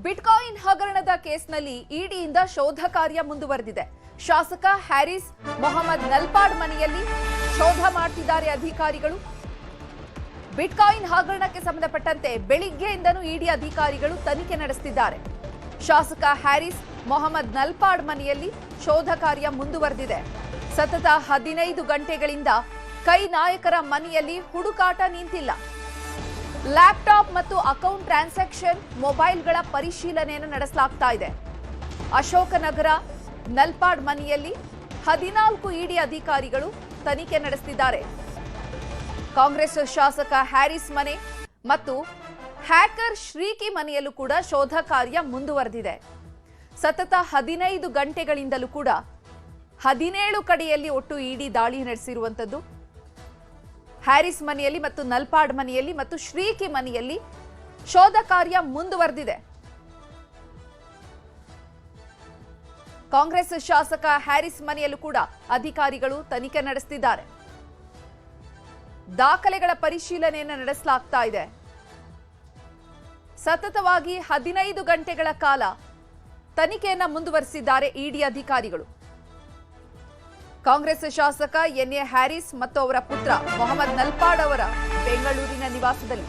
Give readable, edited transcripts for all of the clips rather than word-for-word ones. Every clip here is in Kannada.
ಬಿಟ್ಕಾಯಿನ್ ಹಗರಣದ ಕೇಸ್ನಲ್ಲಿ ಇಡಿಯಿಂದ ಶೋಧ ಕಾರ್ಯ ಮುಂದುವರೆದಿದೆ. ಶಾಸಕ ಹ್ಯಾರಿಸ್ ಮೊಹಮ್ಮದ್ ನಲ್ಪಾಡ್ ಮನೆಯಲ್ಲಿ ಶೋಧ ಮಾಡುತ್ತಿದ್ದಾರೆ ಅಧಿಕಾರಿಗಳು. ಬಿಟ್ಕಾಯಿನ್ ಹಗರಣಕ್ಕೆ ಸಂಬಂಧಪಟ್ಟಂತೆ ಬೆಳಿಗ್ಗೆಯಿಂದಲೂ ಇಡಿ ಅಧಿಕಾರಿಗಳು ತನಿಖೆ ನಡೆಸುತ್ತಿದ್ದಾರೆ. ಶಾಸಕ ಹ್ಯಾರಿಸ್ ಮೊಹಮ್ಮದ್ ನಲ್ಪಾಡ್ ಮನೆಯಲ್ಲಿ ಶೋಧ ಕಾರ್ಯ ಮುಂದುವರೆದಿದೆ. ಸತತ 15 ಗಂಟೆಗಳಿಂದ ಕೈ ನಾಯಕರ ಮನೆಯಲ್ಲಿ ಹುಡುಕಾಟ ನಿಂತಿಲ್ಲ. ಲ್ಯಾಪ್ಟಾಪ್ ಮತ್ತು ಅಕೌಂಟ್ ಟ್ರಾನ್ಸಾಕ್ಷನ್ ಮೊಬೈಲ್ಗಳ ಪರಿಶೀಲನೆಯನ್ನು ನಡೆಸಲಾಗ್ತಾ ಇದೆ. ಅಶೋಕನಗರ ನಲ್ಪಾಡ್ ಮನೆಯಲ್ಲಿ 14 ಇಡಿ ಅಧಿಕಾರಿಗಳು ತನಿಖೆ ನಡೆಸುತ್ತಿದ್ದಾರೆ. ಕಾಂಗ್ರೆಸ್ ಶಾಸಕ ಹ್ಯಾರಿಸ್ ಮನೆ ಮತ್ತು ಹ್ಯಾಕರ್ ಶ್ರೀಕಿ ಮನೆಯಲ್ಲೂ ಕೂಡ ಶೋಧ ಕಾರ್ಯ ಮುಂದುವರೆದಿದೆ. ಸತತ 15 ಗಂಟೆಗಳಿಂದಲೂ ಕೂಡ 17 ಕಡೆಯಲ್ಲಿ ಒಟ್ಟು ಇಡಿ ದಾಳಿ ನಡೆಸಿರುವಂತದ್ದು. ಹ್ಯಾರಿಸ್ ಮನೆಯಲ್ಲಿ ಮತ್ತು ನಲ್ಪಾಡ್ ಮನೆಯಲ್ಲಿ ಮತ್ತು ಶ್ರೀಕಿ ಮನೆಯಲ್ಲಿ ಶೋಧ ಕಾರ್ಯ ಮುಂದುವರೆದಿದೆ. ಕಾಂಗ್ರೆಸ್ ಶಾಸಕ ಹ್ಯಾರಿಸ್ ಮನೆಯಲ್ಲೂ ಕೂಡ ಅಧಿಕಾರಿಗಳು ತನಿಖೆ ನಡೆಸುತ್ತಿದ್ದಾರೆ. ದಾಖಲೆಗಳ ಪರಿಶೀಲನೆಯನ್ನು ನಡೆಸಲಾಗ್ತಾ ಇದೆ. ಸತತವಾಗಿ 15 ಗಂಟೆಗಳ ಕಾಲ ತನಿಖೆಯನ್ನು ಮುಂದುವರೆಸಿದ್ದಾರೆ ಇಡಿ ಅಧಿಕಾರಿಗಳು. ಕಾಂಗ್ರೆಸ್ ಶಾಸಕ ಎನ್ಎ ಹ್ಯಾರಿಸ್ ಮತ್ತು ಅವರ ಪುತ್ರ ಮೊಹಮ್ಮದ್ ನಲ್ಪಾಡ್ ಅವರ ಬೆಂಗಳೂರಿನ ನಿವಾಸದಲ್ಲಿ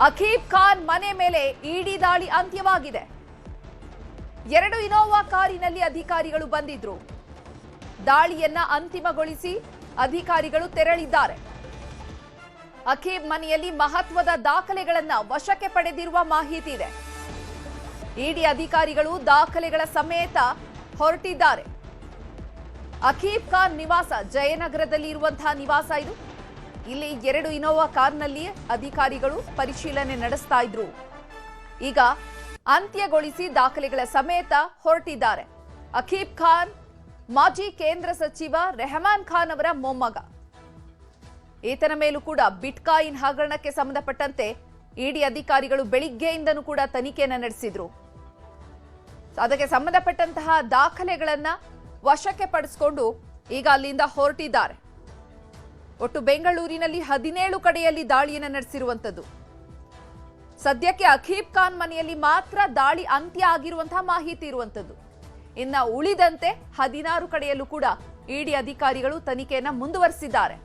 ಅಕೀಬ್ ಖಾನ್ ಮನೆ ಮೇಲೆ ಇಡಿ ದಾಳಿ ಅಂತ್ಯವಾಗಿದೆ. 2 ಇನೋವಾ ಕಾರಿನಲ್ಲಿ ಅಧಿಕಾರಿಗಳು ಬಂದಿದ್ರು. ದಾಳಿಯನ್ನ ಅಂತಿಮಗೊಳಿಸಿ ಅಧಿಕಾರಿಗಳು ತೆರಳಿದ್ದಾರೆ. ಅಕೀಬ್ ಮನೆಯಲ್ಲಿ ಮಹತ್ವದ ದಾಖಲೆಗಳನ್ನ ವಶಕ್ಕೆ ಪಡೆದಿರುವ ಮಾಹಿತಿ ಇದೆ. ಇಡಿ ಅಧಿಕಾರಿಗಳು ದಾಖಲೆಗಳ ಸಮೇತ ಹೊರಟಿದ್ದಾರೆ. ಅಕೀಬ್ ಖಾನ್ ನಿವಾಸ ಜಯನಗರದಲ್ಲಿ ಇರುವಂತಹ ನಿವಾಸ ಇದು. ಇಲ್ಲಿ 2 ಇನೋವಾ ಕಾರ್ನಲ್ಲಿ ಅಧಿಕಾರಿಗಳು ಪರಿಶೀಲನೆ ನಡೆಸ್ತಾ ಇದ್ರು. ಈಗ ಅಂತ್ಯಗೊಳಿಸಿ ದಾಖಲೆಗಳ ಸಮೇತ ಹೊರಟಿದ್ದಾರೆ. ಅಕೀಬ್ ಖಾನ್ ಮಾಜಿ ಕೇಂದ್ರ ಸಚಿವ ರೆಹಮಾನ್ ಖಾನ್ ಅವರ ಮೊಮ್ಮಗ. ಈತನ ಮೇಲೂ ಕೂಡ ಬಿಟ್ಕಾಯಿನ್ ಹಗರಣಕ್ಕೆ ಸಂಬಂಧಪಟ್ಟಂತೆ ಇಡಿ ಅಧಿಕಾರಿಗಳು ಬೆಳಿಗ್ಗೆಯಿಂದನೂ ಕೂಡ ತನಿಖೆಯನ್ನು ನಡೆಸಿದ್ರು. ಅದಕ್ಕೆ ಸಂಬಂಧಪಟ್ಟಂತಹ ದಾಖಲೆಗಳನ್ನ ವಶಕ್ಕೆ ಪಡಿಸಿಕೊಂಡು ಈಗ ಅಲ್ಲಿಂದ ಹೊರಟಿದ್ದಾರೆ. ಒಟ್ಟು ಬೆಂಗಳೂರಿನಲ್ಲಿ 17 ಕಡೆಯಲ್ಲಿ ದಾಳಿಯನ್ನು ನಡೆಸಿರುವಂತದ್ದು. ಸದ್ಯಕ್ಕೆ ಅಕೀಬ್ ಖಾನ್ ಮನೆಯಲ್ಲಿ ಮಾತ್ರ ದಾಳಿ ಅಂತ್ಯ ಆಗಿರುವಂತಹ ಮಾಹಿತಿ ಇರುವಂತದ್ದು. ಇನ್ನ ಉಳಿದಂತೆ 16 ಕಡೆಯಲ್ಲೂ ಕೂಡ ಇಡಿ ಅಧಿಕಾರಿಗಳು ತನಿಖೆಯನ್ನು ಮುಂದುವರೆಸಿದ್ದಾರೆ.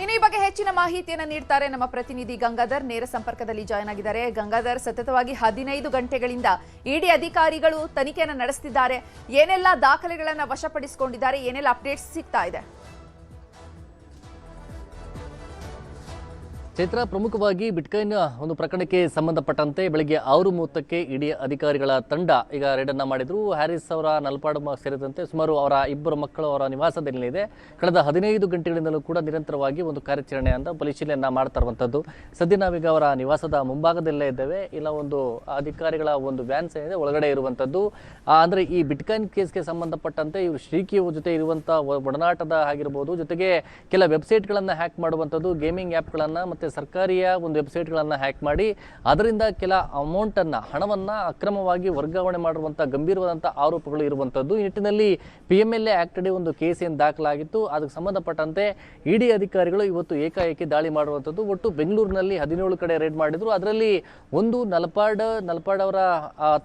ಇನ್ನು ಈ ಬಗ್ಗೆ ಹೆಚ್ಚಿನ ಮಾಹಿತಿಯನ್ನು ನೀಡ್ತಾರೆ ನಮ್ಮ ಪ್ರತಿನಿಧಿ ಗಂಗಾಧರ್. ನೇರ ಸಂಪರ್ಕದಲ್ಲಿ ಜಾಯ್ನ್ ಆಗಿದ್ದಾರೆ. ಗಂಗಾಧರ್, ಸತತವಾಗಿ 15 ಗಂಟೆಗಳಿಂದ ಇಡಿ ಅಧಿಕಾರಿಗಳು ತನಿಖೆಯನ್ನು ನಡೆಸುತ್ತಿದ್ದಾರೆ. ಏನೆಲ್ಲ ದಾಖಲೆಗಳನ್ನು ವಶಪಡಿಸಿಕೊಂಡಿದ್ದಾರೆ, ಏನೆಲ್ಲ ಅಪ್ಡೇಟ್ಸ್ ಸಿಗ್ತಾ ಇದೆ? ಚೈತ್ರ, ಪ್ರಮುಖವಾಗಿ ಬಿಟ್ಕಾಯಿನ್ ಒಂದು ಪ್ರಕರಣಕ್ಕೆ ಸಂಬಂಧಪಟ್ಟಂತೆ ಬೆಳಗ್ಗೆ 6:30ಕ್ಕೆ ಇಡಿ ಅಧಿಕಾರಿಗಳ ತಂಡ ಈಗ ರೇಡ್ ಅನ್ನ ಮಾಡಿದ್ರು. ಹ್ಯಾರಿಸ್ ಅವರ ನಲ್ಪಾಡ್ ಸೇರಿದಂತೆ ಸುಮಾರು ಅವರ 2 ಮಕ್ಕಳು ಅವರ ನಿವಾಸದಲ್ಲಿದೆ. ಕಳೆದ 15 ಗಂಟೆಗಳಿಂದಲೂ ಕೂಡ ನಿರಂತರವಾಗಿ ಒಂದು ಕಾರ್ಯಾಚರಣೆಯಿಂದ ಪರಿಶೀಲನೆ ಮಾಡ್ತಾ ಇರುವಂತದ್ದು. ಸದ್ಯ ನಾವೀಗ ಅವರ ನಿವಾಸದ ಮುಂಭಾಗದಲ್ಲೇ ಇದ್ದೇವೆ. ಇಲ್ಲ ಒಂದು ಅಧಿಕಾರಿಗಳ ಒಂದು ವ್ಯಾನ್ಸ್ ಏನಿದೆ ಒಳಗಡೆ ಇರುವಂತದ್ದು. ಅಂದ್ರೆ ಈ ಬಿಟ್ಕಾಯಿನ್ ಕೇಸ್ಗೆ ಸಂಬಂಧಪಟ್ಟಂತೆ ಇವರು ಶ್ರೀಕಿ ಜೊತೆ ಇರುವಂತಹ ಒಡನಾಟದ ಆಗಿರ್ಬೋದು, ಜೊತೆಗೆ ಕೆಲ ವೆಬ್ಸೈಟ್ಗಳನ್ನು ಹ್ಯಾಕ್ ಮಾಡುವಂಥದ್ದು, ಗೇಮಿಂಗ್ ಆ್ಯಪ್ಗಳನ್ನು ಮತ್ತು ಸರ್ಕಾರಿಯ ಒಂದು ವೆಬ್ಸೈಟ್ಗಳನ್ನು ಹ್ಯಾಕ್ ಮಾಡಿ ಅದರಿಂದ ಕೆಲ ಹಣವನ್ನು ಅಕ್ರಮವಾಗಿ ವರ್ಗಾವಣೆ ಮಾಡಿರುವಂಥ ಗಂಭೀರವಾದಂಥ ಆರೋಪಗಳು ಇರುವಂಥದ್ದು. ಈ ನಿಟ್ಟಿನಲ್ಲಿ PMLA ಆಕ್ಟ್ ಅಡಿ ಒಂದು ಕೇಸ್ ಏನು ದಾಖಲಾಗಿತ್ತು. ಅದಕ್ಕೆ ಸಂಬಂಧಪಟ್ಟಂತೆ ಇಡಿ ಅಧಿಕಾರಿಗಳು ಇವತ್ತು ಏಕಾಏಕಿ ದಾಳಿ ಮಾಡುವಂಥದ್ದು. ಒಟ್ಟು ಬೆಂಗಳೂರಿನಲ್ಲಿ 17 ಕಡೆ ರೇಡ್ ಮಾಡಿದ್ರು. ಅದರಲ್ಲಿ ಒಂದು ನಲ್ಪಾಡ್ ಅವರ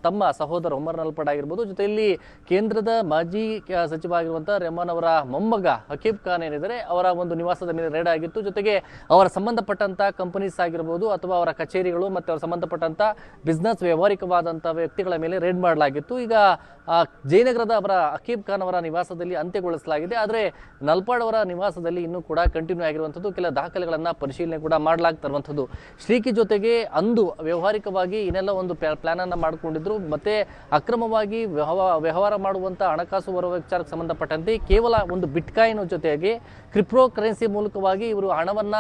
ತಮ್ಮ ಸಹೋದರ ಉಮರ್ ನಲ್ಪಾಡ್ ಆಗಿರ್ಬೋದು, ಜೊತೆಯಲ್ಲಿ ಕೇಂದ್ರದ ಮಾಜಿ ಸಚಿವ ಆಗಿರುವಂಥ ರೆಹಮಾನ್ ಅವರ ಮೊಮ್ಮಗ ಅಕೀಬ್ ಖಾನ್ ಏನಿದ್ದಾರೆ ಅವರ ಒಂದು ನಿವಾಸದ ಮೇಲೆ ರೇಡ್ ಆಗಿತ್ತು. ಜೊತೆಗೆ ಅವರ ಸಂಬಂಧಪಟ್ಟಂತ ಕಂಪನೀಸ್ ಆಗಿರಬಹುದು ಅಥವಾ ಅವರ ಕಚೇರಿಗಳು ಮತ್ತು ಅವರ ಸಂಬಂಧಪಟ್ಟಂತ ಬಿಸ್ನೆಸ್ ವ್ಯವಹಾರಿಕವಾದಂತಹ ವ್ಯಕ್ತಿಗಳ ಮೇಲೆ ರೇಡ್ ಮಾಡಲಾಗಿತ್ತು. ಈಗ ಜಯನಗರದ ಅವರ ಅಕೀಬ್ ಖಾನ್ ಅವರ ನಿವಾಸದಲ್ಲಿ ಅಂತ್ಯಗೊಳಿಸಲಾಗಿದೆ. ಆದರೆ ನಲ್ಪಾಡ್ ಅವರ ನಿವಾಸದಲ್ಲಿ ಇನ್ನೂ ಕೂಡ ಕಂಟಿನ್ಯೂ ಆಗಿರುವಂಥದ್ದು. ಕೆಲ ದಾಖಲೆಗಳನ್ನು ಪರಿಶೀಲನೆ ಕೂಡ ಮಾಡಲಾಗ್ತಾ ಇರುವಂಥದ್ದು. ಶ್ರೀಕಿ ಜೊತೆಗೆ ಅಂದು ವ್ಯವಹಾರಿಕವಾಗಿ ಇನ್ನೆಲ್ಲ ಒಂದು ಪ್ಲಾನ್ ಅನ್ನು ಮಾಡಿಕೊಂಡಿದ್ರು. ಮತ್ತೆ ಅಕ್ರಮವಾಗಿ ವ್ಯವಹಾರ ಮಾಡುವಂಥ ಹಣಕಾಸು ವಿಚಾರಕ್ಕೆ ಸಂಬಂಧಪಟ್ಟಂತೆ ಕೇವಲ ಒಂದು ಬಿಟ್ಕಾಯಿನ್ ಜೊತೆಗೆ ಕ್ರಿಪ್ಟೋ ಕರೆನ್ಸಿ ಮೂಲಕವಾಗಿ ಇವರು ಹಣವನ್ನ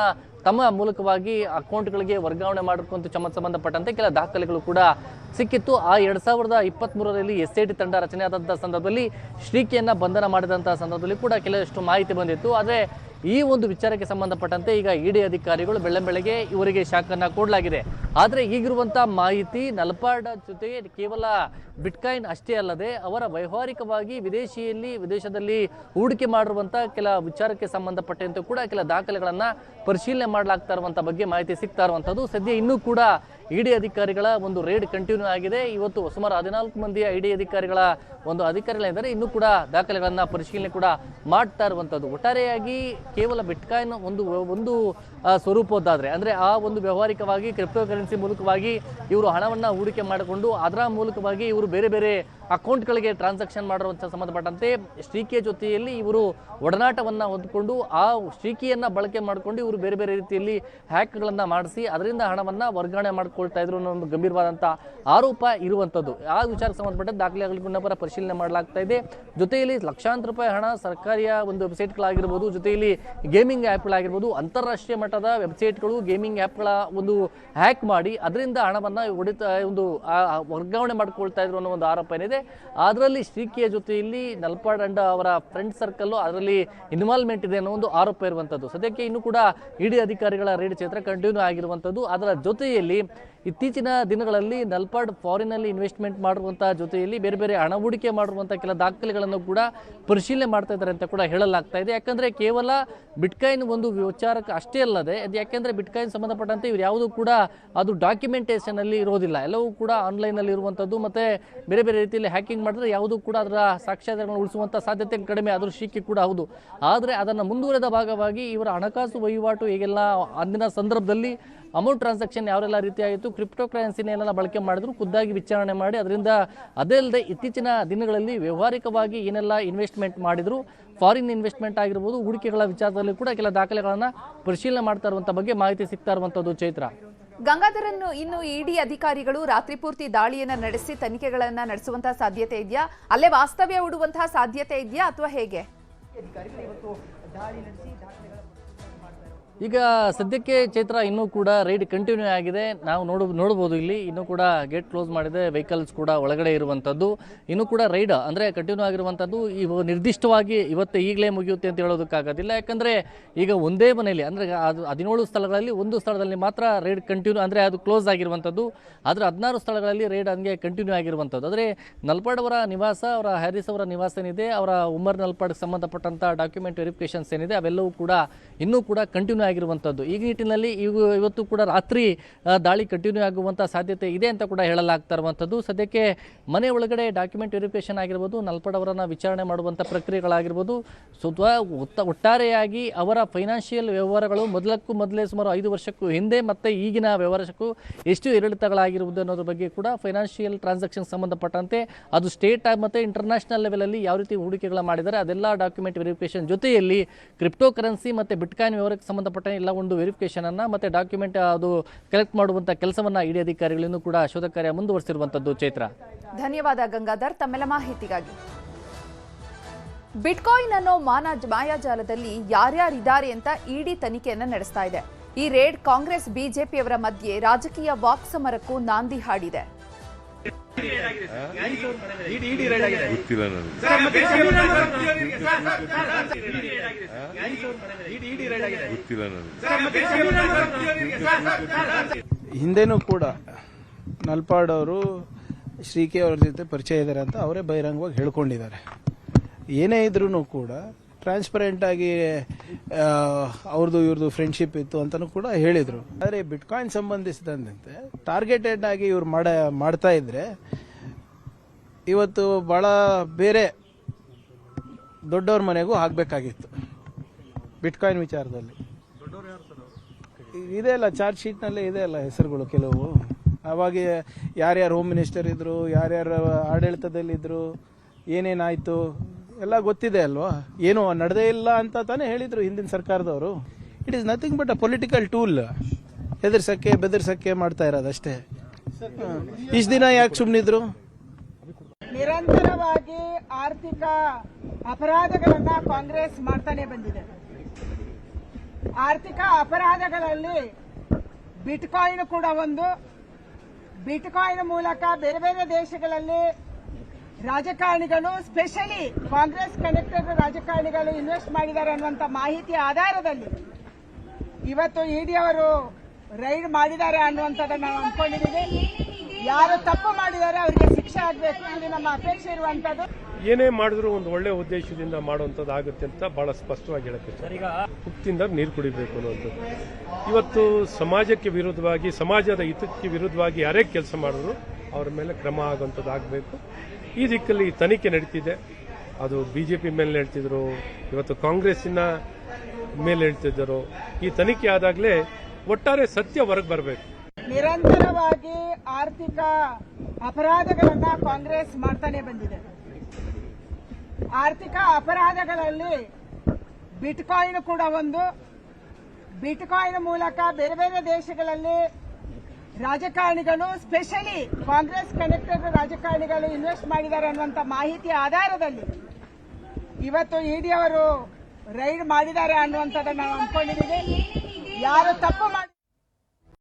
ತಮ್ಮ ಮೂಲಕವಾಗಿ ಅಕೌಂಟ್ಗಳಿಗೆ ವರ್ಗಾವಣೆ ಮಾಡಿರುವಂಥ ಸಂಬಂಧಪಟ್ಟಂತೆ ಕೆಲ ದಾಖಲೆಗಳು ಕೂಡ ಸಿಕ್ಕಿತ್ತು. ಆ 2023ರಲ್ಲಿ SIT ತಂಡ ರಚನೆ ಆದಂಥ ಸಂದರ್ಭದಲ್ಲಿ ಶ್ರೀಕಿಯನ್ನು ಬಂಧನ ಮಾಡಿದಂಥ ಸಂದರ್ಭದಲ್ಲಿ ಕೂಡ ಕೆಲವಷ್ಟು ಮಾಹಿತಿ ಬಂದಿತ್ತು. ಆದರೆ ಈ ಒಂದು ವಿಚಾರಕ್ಕೆ ಸಂಬಂಧಪಟ್ಟಂತೆ ಈಗ ಇಡಿ ಅಧಿಕಾರಿಗಳು ಬೆಳ್ಳಂಬೆಳಗ್ಗೆ ಇವರಿಗೆ ಶಾಕನ್ನು ಕೊಡಲಾಗಿದೆ. ಆದರೆ ಈಗಿರುವಂಥ ಮಾಹಿತಿ ನಲ್ಪಾಡ್ ಜೊತೆಗೆ ಕೇವಲ ಬಿಟ್ಕಾಯಿನ್ ಅಷ್ಟೇ ಅಲ್ಲದೆ ಅವರ ವೈವಾಹಿಕವಾಗಿ ವಿದೇಶದಲ್ಲಿ ಹೂಡಿಕೆ ಮಾಡಿರುವಂಥ ಕೆಲ ವಿಚಾರಕ್ಕೆ ಸಂಬಂಧಪಟ್ಟಂತೆ ಕೂಡ ಕೆಲ ದಾಖಲೆಗಳನ್ನು ಪರಿಶೀಲನೆ ಮಾಡಲಾಗ್ತಾ ಇರುವಂಥ ಬಗ್ಗೆ ಮಾಹಿತಿ ಸಿಗ್ತಾ ಇರುವಂಥದ್ದು. ಸದ್ಯ ಇನ್ನೂ ಕೂಡ ಇಡಿ ಅಧಿಕಾರಿಗಳ ಒಂದು ರೇಡ್ ಕಂಟಿನ್ಯೂ ಆಗಿದೆ. ಇವತ್ತು ಸುಮಾರು 14 ಮಂದಿಯ ಇಡಿ ಅಧಿಕಾರಿಗಳ ಅಧಿಕಾರಿಗಳಿದ್ದಾರೆ. ಇನ್ನೂ ಕೂಡ ದಾಖಲೆಗಳನ್ನು ಪರಿಶೀಲನೆ ಕೂಡ ಮಾಡ್ತಾ ಇರುವಂಥದ್ದು. ಒಟ್ಟಾರೆಯಾಗಿ ಕೇವಲ ಬಿಟ್ಕಾಯಿನ್ ಒಂದು ಸ್ವರೂಪದ್ದಾದರೆ ಅಂದರೆ ಆ ಒಂದು ವ್ಯವಹಾರಿಕವಾಗಿ ಕ್ರಿಪ್ಟೋ ಕರೆನ್ಸಿ ಮೂಲಕವಾಗಿ ಇವರು ಹಣವನ್ನು ಹೂಡಿಕೆ ಮಾಡಿಕೊಂಡು ಅದರ ಮೂಲಕವಾಗಿ ಇವರು ಬೇರೆ ಬೇರೆ ಅಕೌಂಟ್ಗಳಿಗೆ ಟ್ರಾನ್ಸಾಕ್ಷನ್ ಮಾಡಿರುವಂಥ ಸಂಬಂಧಪಟ್ಟಂತೆ ಶ್ರೀಕೆ ಜೊತೆಯಲ್ಲಿ ಇವರು ಒಡನಾಟವನ್ನು ಹೊಂದಿಕೊಂಡು ಆ ಶ್ರೀಕೆಯನ್ನು ಬಳಕೆ ಮಾಡಿಕೊಂಡು ಇವರು ಬೇರೆ ಬೇರೆ ರೀತಿಯಲ್ಲಿ ಹ್ಯಾಕ್ಗಳನ್ನು ಮಾಡಿಸಿ ಅದರಿಂದ ಹಣವನ್ನು ವರ್ಗಾವಣೆ ಮಾಡಿಕೊಳ್ತಾ ಇದ್ರು ಅನ್ನೋ ಒಂದು ಗಂಭೀರವಾದಂಥ ಆರೋಪ ಇರುವಂಥದ್ದು. ಆ ವಿಚಾರಕ್ಕೆ ಸಂಬಂಧಪಟ್ಟ ದಾಖಲೆಗಳನ್ನು ಪರ ಪರಿಶೀಲನೆ ಮಾಡಲಾಗ್ತಾ ಇದೆ. ಜೊತೆಯಲ್ಲಿ ಲಕ್ಷಾಂತರ ರೂಪಾಯಿ ಹಣ ಸರ್ಕಾರಿಯ ಒಂದು ವೆಬ್ಸೈಟ್ಗಳಾಗಿರ್ಬೋದು, ಜೊತೆಯಲ್ಲಿ ಗೇಮಿಂಗ್ ಆ್ಯಪ್ಗಳಾಗಿರ್ಬೋದು, ಅಂತಾರಾಷ್ಟ್ರೀಯ ಮಟ್ಟದ ವೆಬ್ಸೈಟ್ಗಳು ಗೇಮಿಂಗ್ ಆ್ಯಪ್ಗಳ ಒಂದು ಹ್ಯಾಕ್ ಮಾಡಿ ಅದರಿಂದ ಹಣವನ್ನು ವರ್ಗಾವಣೆ ಮಾಡಿಕೊಳ್ತಾ ಇದ್ರು ಅನ್ನೋ ಒಂದು ಆರೋಪ ಏನಿದೆ. ಅದರಲ್ಲಿ ಶ್ರೀಕೆಯ ಜೊತೆಯಲ್ಲಿ ನಲ್ಪಾಡ್ ಅಂಡ್ ಅವರ ಫ್ರೆಂಡ್ ಸರ್ಕಲ್ಲು ಅದರಲ್ಲಿ ಇನ್ವಾಲ್ವ್ಮೆಂಟ್ ಇದೆ ಅನ್ನೋ ಒಂದು ಆರೋಪ ಇರುವಂಥದ್ದು. ಸದ್ಯಕ್ಕೆ ಇನ್ನೂ ಕೂಡ ಇಡಿ ಅಧಿಕಾರಿಗಳ ರೇಡ್ ಕ್ಷೇತ್ರ ಕಂಟಿನ್ಯೂ ಆಗಿರುವಂಥದ್ದು. ಅದರ ಜೊತೆಯಲ್ಲಿ ಇತ್ತೀಚಿನ ದಿನಗಳಲ್ಲಿ ನಲ್ಪಾಡ್ ಫಾರಿನಲ್ಲಿ ಇನ್ವೆಸ್ಟ್ಮೆಂಟ್ ಮಾಡಿರುವಂಥ ಜೊತೆಯಲ್ಲಿ ಬೇರೆ ಬೇರೆ ಹಣ ಹೂಡಿಕೆ ಮಾಡಿರುವಂಥ ಕೆಲ ದಾಖಲೆಗಳನ್ನು ಕೂಡ ಪರಿಶೀಲನೆ ಮಾಡ್ತಾ ಇದ್ದಾರೆ ಅಂತ ಕೂಡ ಹೇಳಲಾಗ್ತಾ ಇದೆ. ಯಾಕಂದರೆ ಕೇವಲ ಬಿಟ್ಕಾಯಿನ್ ಒಂದು ವಿಚಾರಕ್ಕೆ ಅಷ್ಟೇ ಅಲ್ಲದೆ ಅದು ಯಾಕೆಂದರೆ ಬಿಟ್ಕಾಯಿನ್ ಸಂಬಂಧಪಟ್ಟಂತೆ ಇವರು ಯಾವುದೂ ಕೂಡ ಅದು ಡಾಕ್ಯುಮೆಂಟೇಷನಲ್ಲಿ ಇರೋದಿಲ್ಲ, ಎಲ್ಲವೂ ಕೂಡ ಆನ್ಲೈನಲ್ಲಿ ಇರುವಂಥದ್ದು. ಮತ್ತು ಬೇರೆ ಬೇರೆ ರೀತಿಯಲ್ಲಿ ಹ್ಯಾಕಿಂಗ್ ಮಾಡಿದ್ರೆ ಯಾವುದೂ ಕೂಡ ಅದರ ಸಾಕ್ಷ್ಯಾಧಾರಗಳನ್ನು ಉಳಿಸುವಂಥ ಸಾಧ್ಯತೆ ಕಡಿಮೆ, ಅದರ ಶಿಕೆ ಕೂಡ ಹೌದು. ಆದರೆ ಅದನ್ನು ಮುಂದುವರೆದ ಭಾಗವಾಗಿ ಇವರ ಹಣಕಾಸು ವಹಿವಾಟು ಹೇಗೆಲ್ಲ ಅಂದಿನ ಸಂದರ್ಭದಲ್ಲಿ ಅಮೌಂಟ್ ಟ್ರಾನ್ಸಾಕ್ಷನ್ ಯಾವೆಲ್ಲ ರೀತಿಯಾಗಿತ್ತು, ಕ್ರಿಪ್ಟೋ ಕರೆನ್ಸಿನೆಲ್ಲ ಬಳಕೆ ಮಾಡಿದ್ರು ಖುದ್ದಾಗಿ ವಿಚಾರಣೆ ಮಾಡಿ ಅದರಿಂದ ಅದೇ ಅಲ್ಲದೆ ಇತ್ತೀಚಿನ ದಿನಗಳಲ್ಲಿ ವ್ಯವಹಾರಿಕವಾಗಿ ಏನೆಲ್ಲ ಇನ್ವೆಸ್ಟ್ಮೆಂಟ್ ಮಾಡಿದ್ರು, ಫಾರಿನ್ ಇನ್ವೆಸ್ಟ್ಮೆಂಟ್ ಆಗಿರ್ಬೋದು, ಹೂಡಿಕೆಗಳ ವಿಚಾರದಲ್ಲಿ ಕೂಡ ಕೆಲ ದಾಖಲೆಗಳನ್ನು ಪರಿಶೀಲನೆ ಮಾಡ್ತಾ ಇರುವಂಥ ಬಗ್ಗೆ ಮಾಹಿತಿ ಸಿಗ್ತಾ ಇರುವಂಥದ್ದು. ಚೈತ್ರ, ಗಂಗಾಧರನ್ನು ಇನ್ನು ಇಡಿ ಅಧಿಕಾರಿಗಳು ರಾತ್ರಿ ಪೂರ್ತಿ ದಾಳಿಯನ್ನ ನಡೆಸಿ ತನಿಖೆಗಳನ್ನ ನಡೆಸುವಂತಹ ಸಾಧ್ಯತೆ ಇದೆಯಾ? ಅಲ್ಲೇ ವಾಸ್ತವ್ಯ ಹೂಡುವಂತಹ ಸಾಧ್ಯತೆ ಇದೆಯಾ ಅಥವಾ ಹೇಗೆ? ಈಗ ಸದ್ಯಕ್ಕೆ ಚೈತ್ರ ಇನ್ನೂ ಕೂಡ ರೈಡ್ ಕಂಟಿನ್ಯೂ ಆಗಿದೆ. ನಾವು ನೋಡ್ಬೋದು ಇಲ್ಲಿ ಇನ್ನೂ ಕೂಡ ಗೇಟ್ ಕ್ಲೋಸ್ ಮಾಡಿದೆ, ವೆಹಿಕಲ್ಸ್ ಕೂಡ ಒಳಗಡೆ ಇರುವಂಥದ್ದು. ಇನ್ನೂ ಕೂಡ ರೈಡ್ ಅಂದರೆ ಕಂಟಿನ್ಯೂ ಆಗಿರುವಂಥದ್ದು. ನಿರ್ದಿಷ್ಟವಾಗಿ ಇವತ್ತು ಈಗಲೇ ಮುಗಿಯುತ್ತೆ ಅಂತ ಹೇಳೋದಕ್ಕಾಗೋದಿಲ್ಲ. ಯಾಕಂದರೆ ಈಗ ಒಂದೇ ಮನೆಯಲ್ಲಿ ಅಂದರೆ ಅದು 17 ಸ್ಥಳಗಳಲ್ಲಿ ಒಂದು ಸ್ಥಳದಲ್ಲಿ ಮಾತ್ರ ರೈಡ್ ಕಂಟಿನ್ಯೂ ಅಂದರೆ ಅದು ಕ್ಲೋಸ್ ಆಗಿರುವಂಥದ್ದು. ಆದರೆ 16 ಸ್ಥಳಗಳಲ್ಲಿ ರೈಡ್ ಹಂಗೆ ಕಂಟಿನ್ಯೂ ಆಗಿರುವಂಥದ್ದು. ಆದರೆ ನಲ್ಪಾಡ್ ಅವರ ನಿವಾಸ, ಅವರ ಹ್ಯಾರಿಸ್ ಅವರ ನಿವಾಸ ಏನಿದೆ, ಅವರ ಉಮರ್ ನಲ್ಪಾಡ್ಗೆ ಸಂಬಂಧಪಟ್ಟಂಥ ಡಾಕ್ಯುಮೆಂಟ್ ವೆರಿಫಿಕೇಷನ್ಸ್ ಏನಿದೆ ಅವೆಲ್ಲವೂ ಕೂಡ ಇನ್ನೂ ಕೂಡ ಕಂಟಿನ್ಯೂ ಆಗಿರುವಂಥದ್ದು. ಈ ನಿಟ್ಟಿನಲ್ಲಿ ಇವತ್ತು ಕೂಡ ರಾತ್ರಿ ದಾಳಿ ಕಂಟಿನ್ಯೂ ಆಗುವಂಥ ಸಾಧ್ಯತೆ ಇದೆ ಅಂತ ಕೂಡ ಹೇಳಲಾಗ್ತಾ ಇರುವಂಥದ್ದು. ಸದ್ಯಕ್ಕೆ ಮನೆ ಒಳಗಡೆ ಡಾಕ್ಯುಮೆಂಟ್ ವೆರಿಫಿಕೇಷನ್ ಆಗಿರ್ಬೋದು, ನಲ್ಪಾಡ್ ಅವರನ್ನು ವಿಚಾರಣೆ ಮಾಡುವಂಥ ಪ್ರಕ್ರಿಯೆಗಳಾಗಿರ್ಬೋದು, ಒಟ್ಟಾರೆಯಾಗಿ ಅವರ ಫೈನಾನ್ಷಿಯಲ್ ವ್ಯವಹಾರಗಳು ಮೊದಲೇ ಸುಮಾರು 5 ವರ್ಷಕ್ಕೂ ಹಿಂದೆ ಮತ್ತು ಈಗಿನ ವ್ಯವಹಾರಕ್ಕೂ ಎಷ್ಟು ಏರಿಳಿತಗಳಾಗಿರುವುದು ಅನ್ನೋದ್ರ ಬಗ್ಗೆ ಕೂಡ ಫೈನಾನ್ಷಿಯಲ್ ಟ್ರಾನ್ಸಾಕ್ಷನ್ ಸಂಬಂಧಪಟ್ಟಂತೆ ಅದು ಸ್ಟೇಟ್ ಮತ್ತು ಇಂಟರ್ನ್ಯಾಷನಲ್ ಲೆವೆಲಲ್ಲಿ ಯಾವ ರೀತಿ ಹೂಡಿಕೆಗಳು ಮಾಡಿದ್ದಾರೆ ಅದೆಲ್ಲ ಡಾಕ್ಯುಮೆಂಟ್ ವೆರಿಫಿಕೇಷನ್ ಜೊತೆಯಲ್ಲಿ ಕ್ರಿಪ್ಟೋ ಕರೆನ್ಸಿ ಮತ್ತು ಬಿಟ್ಕಾಯಿನ್ ವ್ಯವಹಾರಕ್ಕೆ ಸಂಬಂಧಪಟ್ಟ ಎಲ್ಲ ಒಂದು ವೆರಿಫಿಕೇಷನ್ ಅನ್ನು ಮತ್ತು ಡಾಕ್ಯುಮೆಂಟ್ ಅದು ಕಲೆಕ್ಟ್ ಮಾಡುವಂಥ ಕೆಲಸವನ್ನು ಇಡಿ ಅಧಿಕಾರಿಗಳಿಂದ ಕೂಡ ಶೋಧ ಕಾರ್ಯ ಮುಂದುವರಿಸಿರುವಂಥದ್ದು. ಚೈತ್ರ, ಧನ್ಯವಾದ ಗಂಗಾಧರ್ ತಮ್ಮೆಲ್ಲ ಮಾಹಿತಿಗಾಗಿ. ಬಿಟ್ಕಾಯಿನ್ ಅನ್ನೋ ಮಾಯಾಜಾಲದಲ್ಲಿ ಯಾರ್ಯಾರಿದ್ದಾರೆ ಅಂತ ಇಡಿ ತನಿಖೆಯನ್ನ ನಡೆಸ್ತಾ ಇದೆ. ಈ ರೇಡ್ ಕಾಂಗ್ರೆಸ್ ಬಿಜೆಪಿಯವರ ಮಧ್ಯೆ ರಾಜಕೀಯ ವಾಕ್ಸಮರಕ್ಕೂ ನಾಂದಿ ಹಾಡಿದೆ. ಹಿಂದೆನೂ ಕೂಡ ನಲ್ಪಾಡ್ ಅವರು ಶ್ರೀಕೆ ಅವ್ರ ಜೊತೆ ಪರಿಚಯ ಇದ್ದಾರೆ ಅಂತ ಅವರೇ ಬಹಿರಂಗವಾಗಿ ಹೇಳ್ಕೊಂಡಿದ್ದಾರೆ. ಏನೇ ಇದ್ರೂ ಕೂಡ ಟ್ರಾನ್ಸ್ಪರೆಂಟ್ ಆಗಿ ಅವ್ರದ್ದು ಇವ್ರದ್ದು ಫ್ರೆಂಡ್ಶಿಪ್ ಇತ್ತು ಅಂತಲೂ ಕೂಡ ಹೇಳಿದರು. ಆದರೆ ಬಿಟ್ಕಾಯಿನ್ ಸಂಬಂಧಿಸಿದಂತೆ ಟಾರ್ಗೆಟೆಡ್ ಆಗಿ ಇವ್ರು ಮಾಡ್ತಾ ಇದ್ರೆ ಇವತ್ತು ಭಾಳ ಬೇರೆ ದೊಡ್ಡವ್ರ ಮನೆಗೂ ಆಗಬೇಕಾಗಿತ್ತು. ಬಿಟ್ಕಾಯಿನ್ ವಿಚಾರದಲ್ಲಿ ಇದೆ ಅಲ್ಲ, ಚಾರ್ಜ್ ಶೀಟ್ನಲ್ಲೇ ಇದೆ ಅಲ್ಲ ಹೆಸರುಗಳು ಕೆಲವು. ಅವಾಗ ಯಾರ್ಯಾರು ಹೋಮ್ ಮಿನಿಸ್ಟರ್ ಇದ್ರು, ಯಾರ್ಯಾರು ಆಡಳಿತದಲ್ಲಿದ್ದರು, ಏನೇನಾಯಿತು ಎಲ್ಲ ಗೊತ್ತಿದೆ ಅಲ್ವಾ. ಏನೋ ನಡೆದೇ ಇಲ್ಲ ಅಂತ ತಾನೇ ಹೇಳಿದರು ಹಿಂದಿನ ಸರ್ಕಾರದವರು. It is nothing but a political tool. ಹೆದರ್ಸಕ್ಕೆ ಬೆದರ್ಸಕ್ಕೆ ಮಾಡ್ತಾ ಇರೋದಷ್ಟೇ. ಇಷ್ಟು ದಿನ ಯಾಕೆ ಸುಮ್ಮನಿದ್ರು? ನಿರಂತರವಾಗಿ ಆರ್ಥಿಕ ಅಪರಾಧಗಳನ್ನ ಕಾಂಗ್ರೆಸ್ ಮಾಡ್ತಾನೆ ಬಂದಿದೆ. ಆರ್ಥಿಕ ಅಪರಾಧಗಳಲ್ಲಿ ಬಿಟ್ಕಾಯಿನ್ ಕೂಡ ಒಂದು. ಬಿಟ್ಕಾಯಿನ್ ಮೂಲಕ ಬೇರೆ ಬೇರೆ ದೇಶಗಳಲ್ಲಿ ರಾಜಕಾರಣಿಗಳು ಸ್ಪೆಷಲಿ ಕಾಂಗ್ರೆಸ್ ಕನೆಕ್ಟೆಡ್ ರಾಜಕಾರಣಿಗಳು ಇನ್ವೆಸ್ಟ್ ಮಾಡಿದ್ದಾರೆ ಅನ್ನುವಂತ ಮಾಹಿತಿ ಆಧಾರದಲ್ಲಿ ಇವತ್ತು ಇಡಿ ಅವರು ರೈಡ್ ಮಾಡಿದ್ದಾರೆ ಅನ್ನುವಂಥದ್ದನ್ನು ನಾವು ಅಂದ್ಕೊಂಡಿದ್ದೀವಿ. ಯಾರು ತಪ್ಪು ಮಾಡಿದ್ದಾರೆ ಅವರಿಗೆ ಶಿಕ್ಷೆ ಆಗಬೇಕು, ಇದು ನಮ್ಮ ಅಪೇಕ್ಷೆ ಇರುವಂತದ್ದು. ಏನೇ ಮಾಡಿದ್ರು ಒಂದು ಒಳ್ಳೆ ಉದ್ದೇಶದಿಂದ ಮಾಡುವಂಥದ್ದು ಆಗುತ್ತೆ ಅಂತ ಬಹಳ ಸ್ಪಷ್ಟವಾಗಿ ಹೇಳಕ್ಕೆ ಈಗ ಹುಟ್ಟಿಂದ ನೀರು ಕುಡಿಬೇಕು ಅನ್ನುವಂಥದ್ದು. ಇವತ್ತು ಸಮಾಜಕ್ಕೆ ವಿರುದ್ಧವಾಗಿ, ಸಮಾಜದ ಹಿತಕ್ಕೆ ವಿರುದ್ಧವಾಗಿ ಯಾರೇ ಕೆಲಸ ಮಾಡಿದ್ರು ಅವರ ಮೇಲೆ ಕ್ರಮ ಆಗುವಂಥದ್ದು ಆಗಬೇಕು. ಈ ದಿಕ್ಕಲ್ಲಿ ತನಿಖೆ ನಡೀತಿದೆ. ಅದು ಬಿಜೆಪಿ ಮೇಲೆ ಹೇಳ್ತಿದ್ರು, ಇವತ್ತು ಕಾಂಗ್ರೆಸ್ಸಿನ ಮೇಲೆ ಹೇಳ್ತಿದ್ದರು. ಈ ತನಿಖೆ ಆದಾಗಲೇ ಒಟ್ಟಾರೆ ಸತ್ಯ ಹೊರಗೆ ಬರಬೇಕು. ನಿರಂತರವಾಗಿ ಆರ್ಥಿಕ ಅಪರಾಧಗಳನ್ನ ಕಾಂಗ್ರೆಸ್ ಮಾಡ್ತಾನೆ ಬಂದಿದೆ. ಆರ್ಥಿಕ ಅಪರಾಧಗಳಲ್ಲಿ ಬಿಟ್ಕಾಯಿನ್ ಕೂಡ ಒಂದು. ಬಿಟ್ಕಾಯಿನ್ ಮೂಲಕ ಬೇರೆ ಬೇರೆ ದೇಶಗಳಲ್ಲಿ ರಾಜಕಾರಣಿಗಳು ಸ್ಪೆಷಲಿ ಕಾಂಗ್ರೆಸ್ ಕನೆಕ್ಟೆಡ್ ರಾಜಕಾರಣಿಗಳು ಇನ್ವೆಸ್ಟ್ ಮಾಡಿದ್ದಾರೆ ಅನ್ನುವಂತ ಮಾಹಿತಿ ಆಧಾರದಲ್ಲಿ ಇವತ್ತು ಇಡಿ ಅವರು ರೈಡ್ ಮಾಡಿದ್ದಾರೆ ಅನ್ನುವಂಥದ್ದನ್ನು ನಾವು ಅಂದ್ಕೊಂಡಿದ್ದೀವಿ. ಯಾರು ತಪ್ಪು ಮಾಡಿ